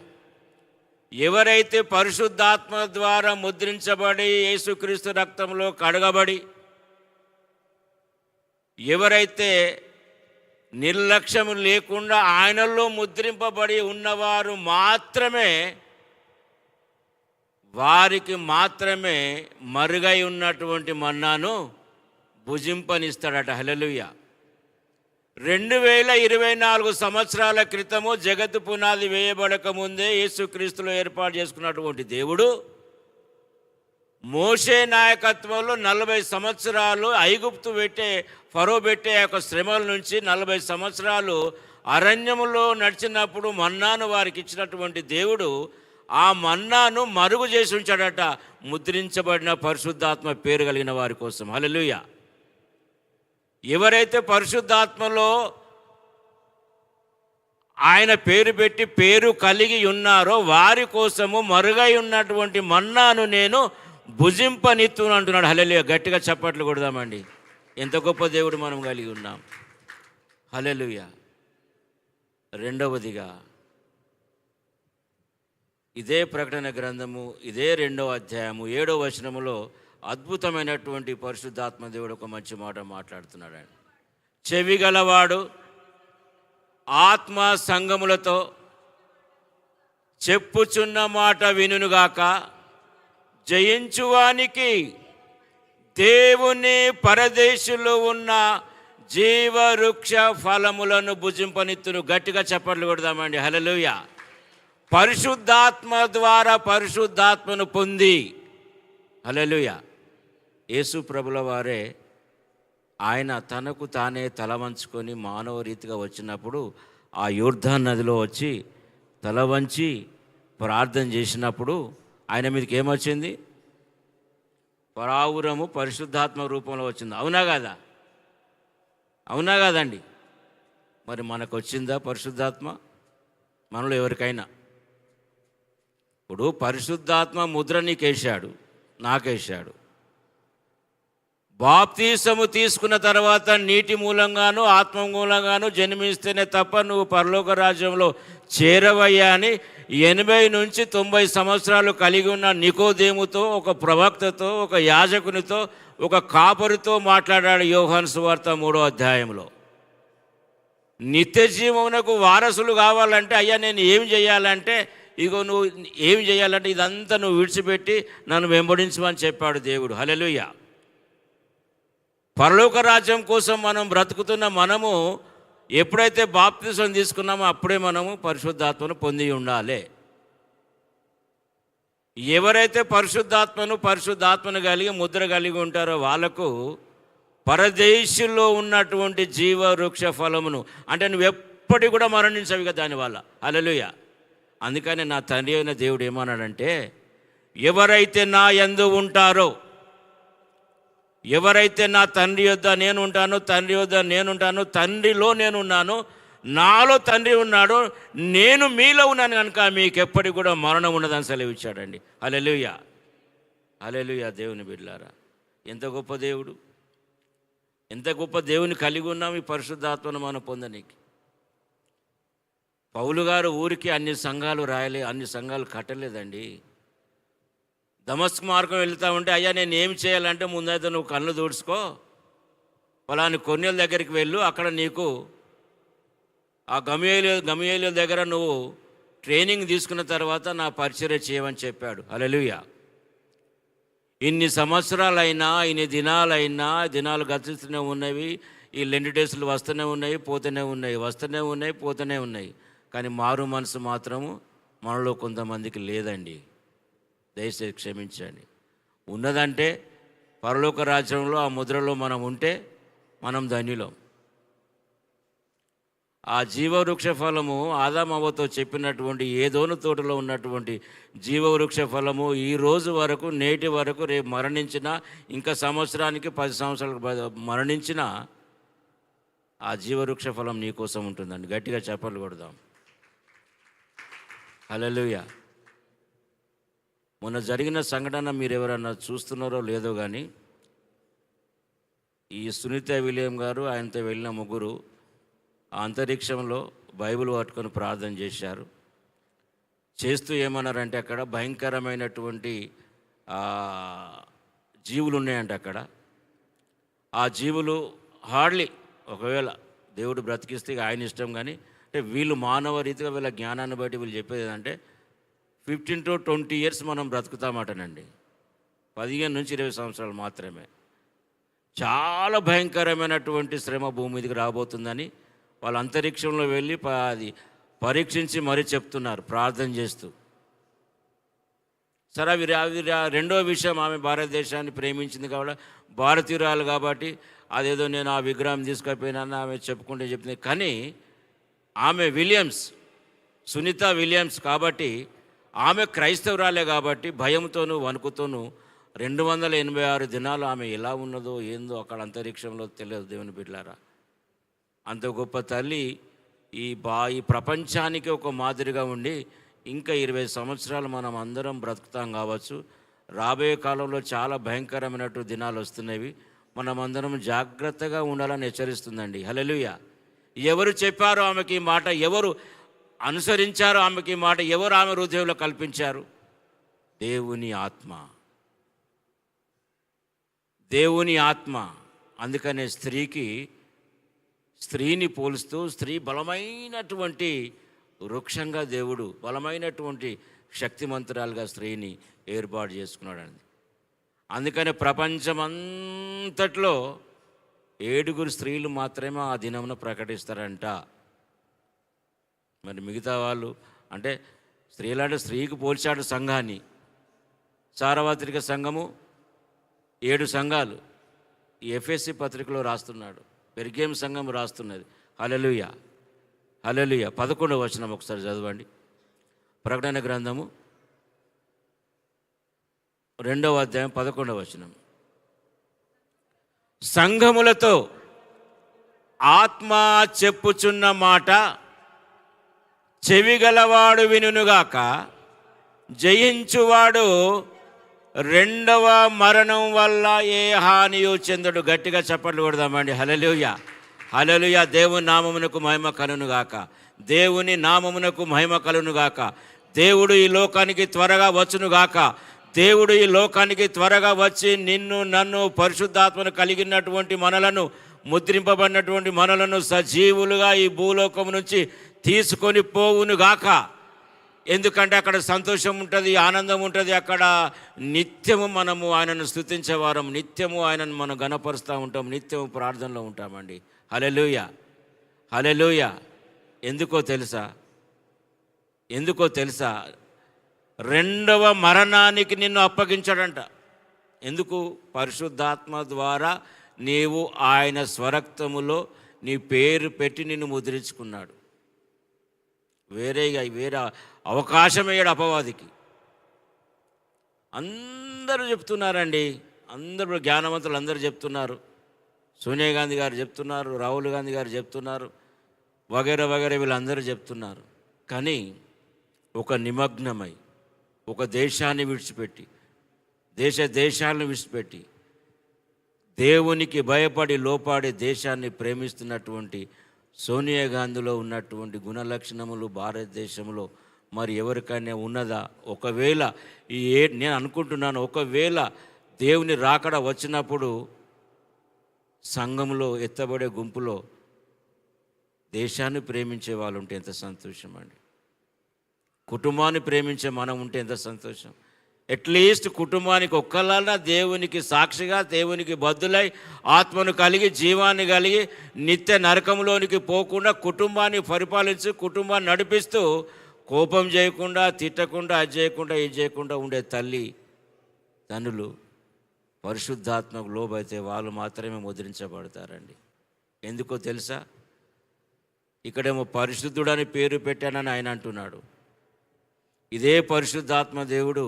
ఎవరైతే పరిశుద్ధాత్మ ద్వారా ముద్రించబడి యేసుక్రీస్తు రక్తంలో కడగబడి, ఎవరైతే నిర్లక్ష్యం లేకుండా ఆయనలో ముద్రింపబడి ఉన్నవారు మాత్రమే, వారికి మాత్రమే మరుగై ఉన్నటువంటి మన్నాను భుజింపనిస్తాడట. హల్లెలూయా. 2024 సంవత్సరాల క్రితము జగత్తు పునాది వేయబడక ముందే యేసుక్రీస్తులో ఏర్పాటు చేసుకున్నటువంటి దేవుడు మోషే నాయకత్వంలో 40 సంవత్సరాలు ఐగుప్తు ఫరో పెట్టే యొక్క శ్రమల నుంచి 40 సంవత్సరాలు అరణ్యములో నడిచినప్పుడు మన్నాను వారికి ఇచ్చినటువంటి దేవుడు ఆ మన్నాను మరుగు చేసి ఉంచాడట, ముద్రించబడిన పరిశుద్ధాత్మ పేరు కలిగిన వారి కోసం. హల్లెలూయా. ఎవరైతే పరిశుద్ధాత్మలో ఆయన పేరు పెట్టి పేరు కలిగి ఉన్నారో వారి కోసము మరుగై ఉన్నటువంటి మన్నాను నేను భుజింపనిత్తును అంటున్నాడు. హల్లెలూయా. గట్టిగా చప్పట్లు కొడదామండి. ఎంత గొప్ప దేవుడు మనం కలిగి ఉన్నాం. హల్లెలూయా. రెండవదిగా ఇదే ప్రకటన గ్రంథము ఇదే 2వ అధ్యాయము 7వ వచనములో అద్భుతమైనటువంటి పరిశుద్ధాత్మ దేవుడు ఒక మంచి మాట మాట్లాడుతున్నాడు. ఆయన చెవి గలవాడు ఆత్మ సంగములతో చెప్పుచున్న మాట వినుగాక, జయించువానికి దేవుని పరదేశులు ఉన్న జీవవృక్ష ఫలములను భుజింపనిత్తును. గట్టిగా చప్పట్లు కొడదామండి. హల్లెలూయా. పరిశుద్ధాత్మ ద్వారా పరిశుద్ధాత్మను పొంది, హల్లెలూయా, యేసు ప్రభుల వారే ఆయన తనకు తానే తల వంచుకొని మానవ రీతిగా వచ్చినప్పుడు ఆ యోర్దాను నదిలో వచ్చి తల వంచి ప్రార్థన చేసినప్పుడు ఆయన మీదకి ఏమొచ్చింది? పరావురము పరిశుద్ధాత్మ రూపంలో వచ్చింది. అవునా కాదా? అవునా కాదండి? మరి మనకు వచ్చిందా పరిశుద్ధాత్మ? మనలో ఎవరికైనా? ఇప్పుడు పరిశుద్ధాత్మ ముద్ర నీకేశాడు, నాకేశాడు. బాప్తీసము తీసుకున్న తర్వాత నీటి మూలంగాను ఆత్మ మూలంగాను జన్మిస్తేనే తప్ప నువ్వు పరలోక రాజ్యంలో చేరవయ్యా అని 80 నుంచి 90 సంవత్సరాలు కలిగి ఉన్న నికోదేముతో, ఒక ప్రవక్తతో, ఒక యాజకునితో, ఒక కాపరితో మాట్లాడాడు యోహాను సువార్త 3వ అధ్యాయంలో. నిత్య జీవమునకు వారసులు కావాలంటే అయ్యా నేను ఏం చేయాలంటే, ఇగో నువ్వు ఏం చేయాలంటే ఇదంతా నువ్వు విడిచిపెట్టి నన్ను వెంబడించమని చెప్పాడు దేవుడు. హల్లెలూయా. పరలోక రాజ్యం కోసం మనం బ్రతుకుతున్న మనము ఎప్పుడైతే బాప్తిసం తీసుకున్నామో అప్పుడే మనము పరిశుద్ధాత్మను పొంది ఉండాలి. ఎవరైతే పరిశుద్ధాత్మను కలిగి ముద్ర కలిగి ఉంటారో వాళ్ళకు పరదేశుల్లో ఉన్నటువంటి జీవవృక్ష ఫలమును, అంటే నువ్వు ఎప్పటికి కూడా మరణించవు ఇక దానివల్ల. హల్లెలూయా. అందుకని నా తండ్రి అయిన దేవుడు ఏమన్నాడంటే, ఎవరైతే నా యందు ఉంటారో, ఎవరైతే నా తండ్రి యొద్ద నేను ఉంటానో, తండ్రి యొద్ద నేనుంటాను, తండ్రిలో నేనున్నాను, నాలో తండ్రి ఉన్నాడు, నేను మీలో ఉన్నాను కనుక మీకు ఎప్పటికి కూడా మరణం ఉన్నదని సెలవిచ్చాడండి. హల్లెలూయా. హల్లెలూయా. దేవుని బిడ్డలారా, ఎంత గొప్ప దేవుడు, ఎంత గొప్ప దేవుని కలిగి ఉన్నాం ఈ పరిశుద్ధాత్మను మనం పొందనీకి. పౌలు గారు ఊరికి అన్ని సంఘాలు కట్టలేదండి. దమస్కు మార్గం వెళ్తూ ఉంటే, అయ్యా నేను ఏం చేయాలంటే ముందైతే నువ్వు కళ్ళు దూడ్చుకో, పలాని కొన్నేళ్ళ దగ్గరికి వెళ్ళు, అక్కడ నీకు ఆ గమయేలు దగ్గర నువ్వు ట్రైనింగ్ తీసుకున్న తర్వాత నా పరిచర్య చేయమని చెప్పాడు. హల్లెలూయా. ఇన్ని సంవత్సరాలైనా, ఇన్ని దినాలు గతిస్తూనే ఉన్నవి. ఈ లెండ్ డేస్లు వస్తూనే ఉన్నాయి, పోతూనే ఉన్నాయి. కానీ మారు మనసు మాత్రము మనలో కొంతమందికి లేదండి. దయచేసి క్షమించండి. ఉన్నదంటే పరలోక రాజ్యంలో ఆ ముద్రలో మనం ఉంటే మనం ధన్యులం. ఆ జీవవృక్ష ఫలము ఆదామవ్వతో చెప్పినటువంటి ఏదోను తోటలో ఉన్నటువంటి జీవవృక్ష ఫలము ఈ రోజు వరకు, నేటి వరకు, రేపు మరణించినా, ఇంకా సంవత్సరానికి 10 సంవత్సరాలకు మరణించినా ఆ జీవవృక్ష ఫలం నీ కోసం ఉంటుందండి. గట్టిగా చప్పట్లు కొడదాం. హల్లెలూయా. మొన్న జరిగిన సంఘటన మీరు ఎవరన్నా చూస్తున్నారో లేదో కానీ, ఈ సునీత విలియం గారు ఆయనతో వెళ్ళిన ముగ్గురు ఆ అంతరిక్షంలో బైబిల్ పట్టుకొని ప్రార్థన చేశారు. చేస్తూ ఏమన్నారంటే, అక్కడ భయంకరమైనటువంటి జీవులు ఉన్నాయంట. అక్కడ ఆ జీవులు హార్డ్లీ ఒకవేళ దేవుడు బ్రతికిస్తే ఇక ఆయన ఇష్టం. కానీ అంటే వీళ్ళు మానవ రీతిగా వీళ్ళ జ్ఞానాన్ని బట్టి వీళ్ళు చెప్పేది ఏంటంటే 15 to 20 years మనం బ్రతుకుతామటనండి. 15 నుంచి 20 సంవత్సరాలు మాత్రమే. చాలా భయంకరమైనటువంటి శ్రమ భూమి మీదకి రాబోతుందని వాళ్ళు అంతరిక్షంలో వెళ్ళి అది పరీక్షించి మరీ చెప్తున్నారు ప్రార్థన చేస్తూ. సరే అవి రెండో విషయం, ఆమె భారతదేశాన్ని ప్రేమించింది కాబట్టి, భారతీయురాలు కాబట్టి అదేదో నేను ఆ విగ్రహం తీసుకుపోయినాను ఆమె చెప్పుకుంటే చెప్తుంది. కానీ ఆమె విలియమ్స్, సునీత విలియమ్స్ కాబట్టి, ఆమె క్రైస్తవురాలే కాబట్టి భయంతోనూ వణుకుతోనూ 286 దినాలు ఆమె ఎలా ఉన్నదో ఏందో అక్కడ అంతరిక్షంలో తెలియదు దేవుని బిడ్డలారా. అంత గొప్ప తల్లి ఈ ప్రపంచానికి ఒక మాదిరిగా ఉండి ఇంకా 20 సంవత్సరాలు మనం అందరం బ్రతుకుతాం కావచ్చు. రాబోయే కాలంలో చాలా భయంకరమైనటువంటి దినాలు వస్తున్నవి. మనమందరం జాగ్రత్తగా ఉండాలని హెచ్చరిస్తుందండి. హల్లెలూయా. ఎవరు చెప్పారో ఆమెకి ఈ మాట, ఎవరు అనుసరించారో ఆమెకి ఈ మాట, ఎవరు ఆమె హృదయంలో కల్పించారు? దేవుని ఆత్మ, దేవుని ఆత్మ. అందుకనే స్త్రీని పోలుస్తూ స్త్రీ బలమైనటువంటి వృక్షంగా దేవుడు, బలమైనటువంటి శక్తిమంతురాలుగా స్త్రీని ఏర్పాటు చేసుకున్నాడండి. అందుకనే ప్రపంచమంతట్లో 7 స్త్రీలు మాత్రమే ఆ దినమున ప్రకటిస్తారంట. మరి మిగతా వాళ్ళు అంటే స్త్రీలంటే స్త్రీకి పోల్చాడు సంఘాన్ని. సార్వత్రిక సంఘము 7 సంఘాలు ఈ ఎఫ్ఎస్సి పత్రికలో రాస్తున్నాడు, పెర్గేము సంఘం రాస్తున్నది. హల్లెలూయా, హల్లెలూయా. 11వ వచనం ఒకసారి చదవండి. ప్రకటన గ్రంథము 2వ అధ్యాయం 11వ వచనం. సంఘములతో ఆత్మ చెప్పుచున్న మాట చెవిగలవాడు వినుగాక, జయించువాడు రెండవ మరణం వల్ల ఏ హానియు చెందడు. గట్టిగా చప్పట్లు కొడదామండి. హల్లెలూయా, హల్లెలూయా. దేవుని నామమునకు మహిమ కలుగునుగాక, దేవుని నామమునకు మహిమ కలుగునుగాక. దేవుడు ఈ లోకానికి త్వరగా వచ్చునుగాక. దేవుడు ఈ లోకానికి త్వరగా వచ్చి నిన్ను నన్ను పరిశుద్ధాత్మను కలిగినటువంటి మనలను, ముద్రింపబడినటువంటి మనలను సజీవులుగా ఈ భూలోకం నుంచి తీసుకొని పోవునుగాక. ఎందుకంటే అక్కడ సంతోషం ఉంటుంది, ఆనందం ఉంటుంది. అక్కడ నిత్యము మనము ఆయనను స్తుతించేవారం, నిత్యము ఆయనను మనం గణపరుస్తూ ఉంటాం, నిత్యము ప్రార్థనలో ఉంటామండి. హల్లెలూయా, హల్లెలూయా. ఎందుకో తెలుసా? రెండవ మరణానికి నిన్ను అప్పగించాడంట. ఎందుకు? పరిశుద్ధాత్మ ద్వారా నీవు ఆయన స్వరక్తములో నీ పేరు పెట్టి నిన్ను ముద్రించుకున్నాడు. వేరే అవకాశం వేయడు అపవాదికి. అందరూ చెప్తున్నారండి, అందరూ జ్ఞానవంతులు అందరూ చెప్తున్నారు. సోనియా గాంధీ గారు చెప్తున్నారు, రాహుల్ గాంధీ గారు చెప్తున్నారు, వగైరా వీళ్ళందరూ చెప్తున్నారు. కానీ ఒక నిమగ్నమై ఒక దేశాన్ని విడిచిపెట్టి, దేశాలను విడిచిపెట్టి దేవునికి భయపడి లోపాడి దేశాన్ని ప్రేమిస్తున్నటువంటి సోనియా గాంధీలో ఉన్నటువంటి గుణలక్షణములు భారతదేశంలో మరి ఎవరికైనా ఉన్నదా? ఒకవేళ నేను అనుకుంటున్నాను, ఒకవేళ దేవుని రాకడ వచ్చినప్పుడు సంఘంలో ఎత్తబడే గుంపులో దేశాన్ని ప్రేమించే వాళ్ళు ఉంటే ఎంత సంతోషం అండి. కుటుంబాన్ని ప్రేమించే మనం ఉంటే ఎంత సంతోషం. అట్లీస్ట్ కుటుంబానికి ఒక్కళ్ళన్నా దేవునికి సాక్షిగా, దేవునికి బద్దులై, ఆత్మను కలిగి, జీవాన్ని కలిగి, నిత్య నరకంలోనికి పోకుండా కుటుంబాన్ని పరిపాలించి, కుటుంబాన్ని నడిపిస్తూ, కోపం చేయకుండా, తిట్టకుండా, అది చేయకుండా, ఇది చేయకుండా ఉండే తల్లి తండ్రులు పరిశుద్ధాత్మకు లోబైతే వాళ్ళు మాత్రమే ముద్రించబడతారండి. ఎందుకో తెలుసా? ఇక్కడేమో పరిశుద్ధుడని పేరు పెట్టానని ఆయన అంటున్నాడు. ఇదే పరిశుద్ధాత్మ దేవుడు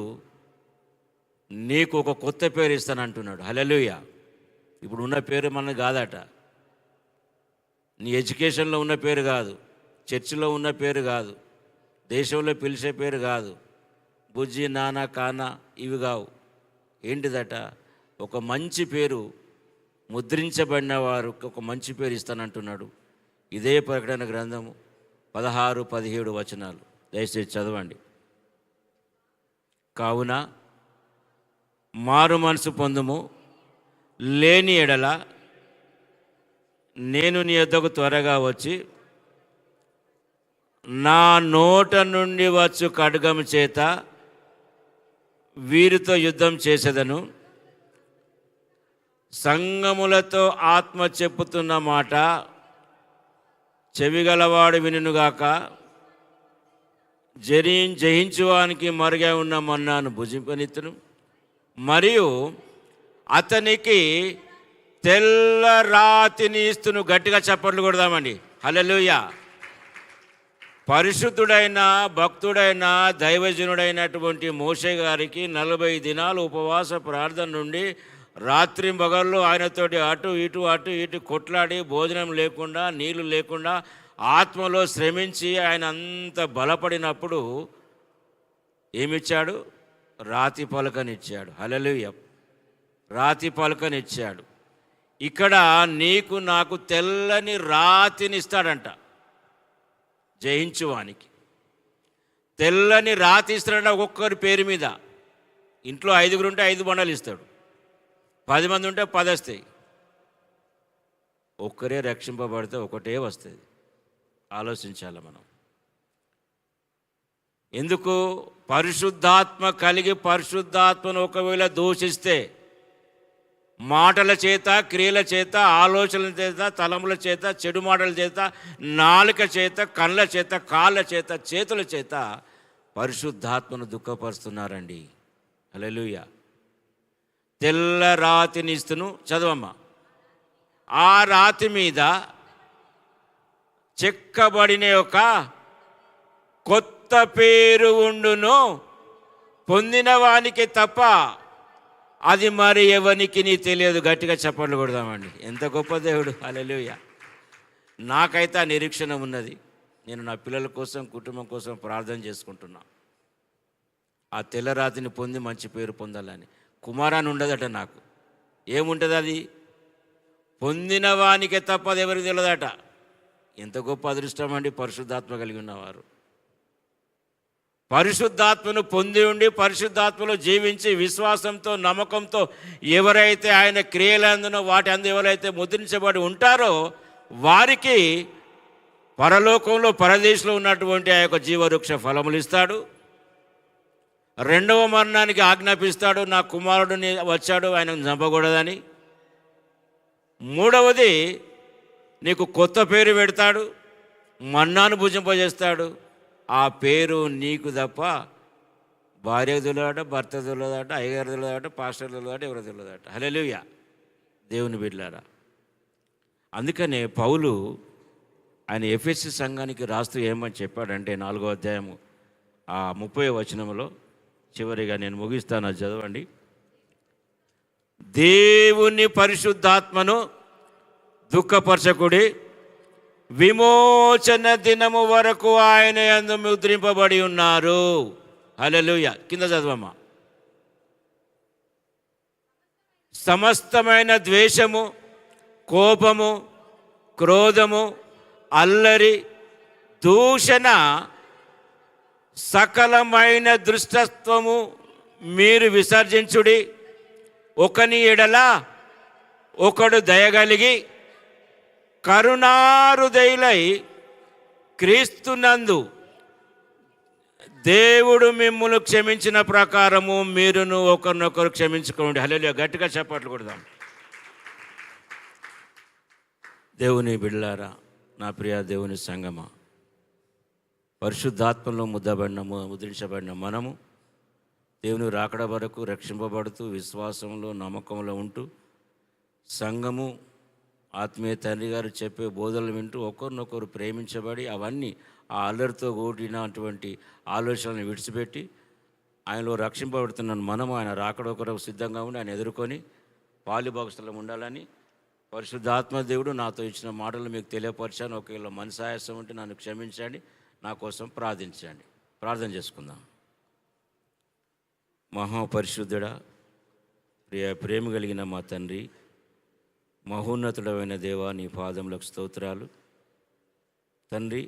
నీకు ఒక కొత్త పేరు ఇస్తానంటున్నాడు. హల్లెలూయా. ఇప్పుడు ఉన్న పేరు మనది కాదట. నీ ఎడ్యుకేషన్లో ఉన్న పేరు కాదు, చర్చిలో ఉన్న పేరు కాదు, దేశంలో పిలిచే పేరు కాదు, బుజ్జి, నాన్న, కానా ఇవి కావు. ఏంటిదట? ఒక మంచి పేరు, ముద్రించబడిన వారికి ఒక మంచి పేరు ఇస్తానంటున్నాడు. ఇదే ప్రకటన గ్రంథము 16, 17 వచనాలు దయచేసి చదవండి. కావున మారు మనసు పొందుము, లేని ఎడల నేను నీ యొద్దకు త్వరగా వచ్చి నా నోట నుండి వచ్చు ఖడ్గము చేత వీరితో యుద్ధం చేసేదను. సంగములతో ఆత్మ చెప్పుతున్న మాట చెవిగలవాడు వినుగాక. జయించువానికి మరుగా ఉన్న మన్నాను భుజింపనిత్తును, మరియు అతనికి తెల్ల రాతిని ఇస్తును. గట్టిగా చప్పట్లు కొడదామండి. హల్లెలూయా. పరిశుద్ధుడైన భక్తుడైన దైవజనుడైనటువంటి మోషే గారికి 40 దినాలు ఉపవాస ప్రార్థన నుండి రాత్రి మగళ్ళు ఆయనతోటి అటు ఇటు కొట్లాడి భోజనం లేకుండా నీళ్లు లేకుండా ఆత్మలో శ్రమించి ఆయన అంత బలపడినప్పుడు ఏమిచ్చాడు? రాతి పలకనిచ్చాడు. హల్లెలూయా. రాతి పలకనిచ్చాడు. ఇక్కడ నీకు నాకు తెల్లని రాతిని ఇస్తాడంట. జయించువానికి తెల్లని రాతి ఇస్తాడంట. ఒక్కొక్కరి పేరు మీద. ఇంట్లో 5 ఉంటే 5 బండలు ఇస్తాడు. 10 మంది ఉంటే 10 వస్తాయి. ఒక్కరే రక్షింపబడితే ఒకటే వస్తుంది. ఆలోచించాలి మనం. ఎందుకు? పరిశుద్ధాత్మ కలిగి పరిశుద్ధాత్మను ఒకవేళ దూషిస్తే మాటల చేత, క్రియల చేత, ఆలోచనల చేత, తలముల చేత, చెడు మాటల చేత, నాలుక చేత, కళ్ళ చేత, కాళ్ళ చేత, చేతుల చేత పరిశుద్ధాత్మను దుఃఖపరుస్తున్నారండి. హల్లెలూయా. తెల్ల రాతిని ఇస్తును. చదవమ్మా. ఆ రాతి మీద చెక్కబడిన ఒక కొత్త పేరు ఉండును, పొందిన వానికి తప్ప అది మరి ఎవరికి నీ తెలియదు. గట్టిగా చప్పట్లు కొడదామండి. ఎంత గొప్ప దేవుడు. హల్లెలూయా. నాకైతే ఆ నిరీక్షణ ఉన్నది. నేను నా పిల్లల కోసం, కుటుంబం కోసం ప్రార్థన చేసుకుంటున్నా. ఆ తెల్లరాతిని పొంది మంచి పేరు పొందాలని. కుమారాన్ని ఉండదట నాకు. ఏముంటుంది అది? పొందిన వానికే తప్ప అది ఎవరికి తెలియదట. ఎంత గొప్ప అదృష్టం అండి పరిశుద్ధాత్మ కలిగి ఉన్నవారు. పరిశుద్ధాత్మను పొంది ఉండి పరిశుద్ధాత్మలో జీవించి విశ్వాసంతో, నమ్మకంతో ఎవరైతే ఆయన క్రియలందునో వాటి అందు ఎవరైతే ముద్రించబడి ఉంటారో వారికి పరలోకంలో, పరదేశంలో ఉన్నటువంటి ఆ యొక్క జీవవృక్ష ఫలములు ఇస్తాడు. 2వ మరణానికి ఆజ్ఞాపిస్తాడు. నా కుమారుడిని వచ్చాడు, ఆయనను చంపకూడదని. 3వది నీకు కొత్త పేరు పెడతాడు, మన్నాను భుజింపజేస్తాడు. ఆ పేరు నీకు తప్ప భార్యకు తెలియదట, భర్త తెలియదట, అయ్యగారు తెలియదట, పాస్టర్ తెలియదట, ఎవరు తెలియదట. హల్లెలూయా. దేవుని బిడ్డలారా, అందుకనే పౌలు ఆయన ఎఫెసీ సంఘానికి రాస్తూ ఏమని చెప్పాడంటే 4వ అధ్యాయము 30వ వచనంలో, చివరిగా నేను ముగిస్తాను, అది చదవండి. దేవుని పరిశుద్ధాత్మను దుఃఖపరచకుడి, విమోచన దినము వరకు ఆయన యందు ముద్రింపబడి ఉన్నారు. హల్లెలూయా. కింద చదవమ్మా. సమస్తమైన ద్వేషము, కోపము, క్రోధము, అల్లరి, దూషణ, సకలమైన దుష్టత్వము మీరు విసర్జించుడి. ఒకని ఎడల ఒకడు దయగలిగి కరుణాహృదయులై క్రీస్తునందు దేవుడు మిమ్మును క్షమించిన ప్రకారము మీరును ఒకరినొకరు క్షమించుకోండి. హల్లెలూయా. గట్టిగా చప్పట్లు కొడదాం. దేవుని బిడ్డలారా, నా ప్రియ దేవుని సంగమా, పరిశుద్ధాత్మలో ముద్రించబడిన మనము దేవుని రాకడ వరకు రక్షింపబడుతూ విశ్వాసంలో, నమ్మకంలో ఉంటూ సంఘము, ఆత్మీయ తండ్రి గారు చెప్పే బోధనలు వింటూ ఒకరినొకరు ప్రేమించబడి అవన్నీ ఆ అల్లరితో కూడినటువంటి ఆలోచనలను విడిచిపెట్టి ఆయనలో రక్షింపబడుతున్నాను మనము ఆయన రాకడ కొరకు సిద్ధంగా ఉండి ఆయన ఎదుర్కొని పాలుభాగస్థలం ఉండాలని పరిశుద్ధాత్మ దేవుడు నాతో ఇచ్చిన మాటలు మీకు తెలియపరిచాను. ఒకవేళ మనసాయాసం ఉంటే నన్ను క్షమించండి, నా కోసం ప్రార్థించండి. ప్రార్థన చేసుకుందాం. మహాపరిశుద్ధుడా, ప్రేమ కలిగిన మా తండ్రి, మహోన్నతుడమైన దేవా, నీ పాదములకు స్తోత్రాలు. తండ్రి,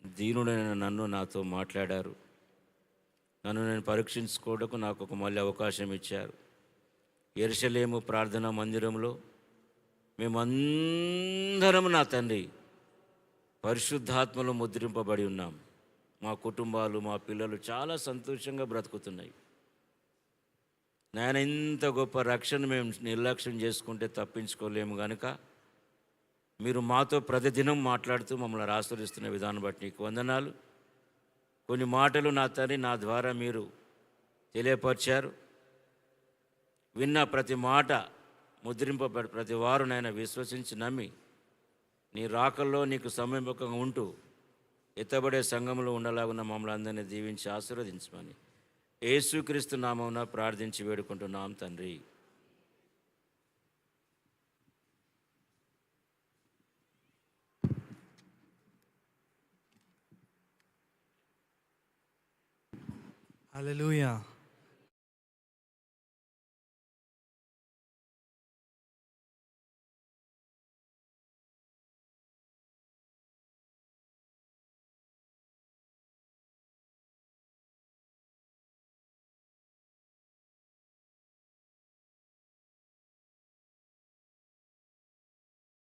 దీనుడైన నన్ను నాతో మాట్లాడారు. నన్ను నేను పరీక్షించుకోవడానికి నాకు మళ్ళీ అవకాశం ఇచ్చారు. యెరూషలేము ప్రార్థనా మందిరంలో మేమందరం నా తండ్రి పరిశుద్ధాత్మలో ముద్రింపబడి ఉన్నాం. మా కుటుంబాలు, మా పిల్లలు చాలా సంతోషంగా బ్రతుకుతున్నాయి. నాయన, ఇంత గొప్ప రక్షణ మేము నిర్లక్ష్యం చేసుకుంటే తప్పించుకోలేము కనుక మీరు మాతో ప్రతిదినం మాట్లాడుతూ మమ్మల్ని ఆశీర్వదిస్తున్న విధానం బట్టి నీకు వందనాలు. కొన్ని మాటలు నా తండ్రి నా ద్వారా మీరు తెలియపరిచారు. విన్న ప్రతి మాట ముద్రింపబడి ప్రతి వారు నాయన విశ్వసించి నమ్మి నీ రాకల్లో నీకు సమీపంగా ఉంటూ ఎత్తబడే సంఘంలో ఉండలాగున్న మమ్మల్ని అందరినీ దీవించి ఆశీర్వదించమని యేసుక్రీస్తు నామమున ప్రార్థించి వేడుకుంటున్నాం తండ్రి. హల్లెలూయా.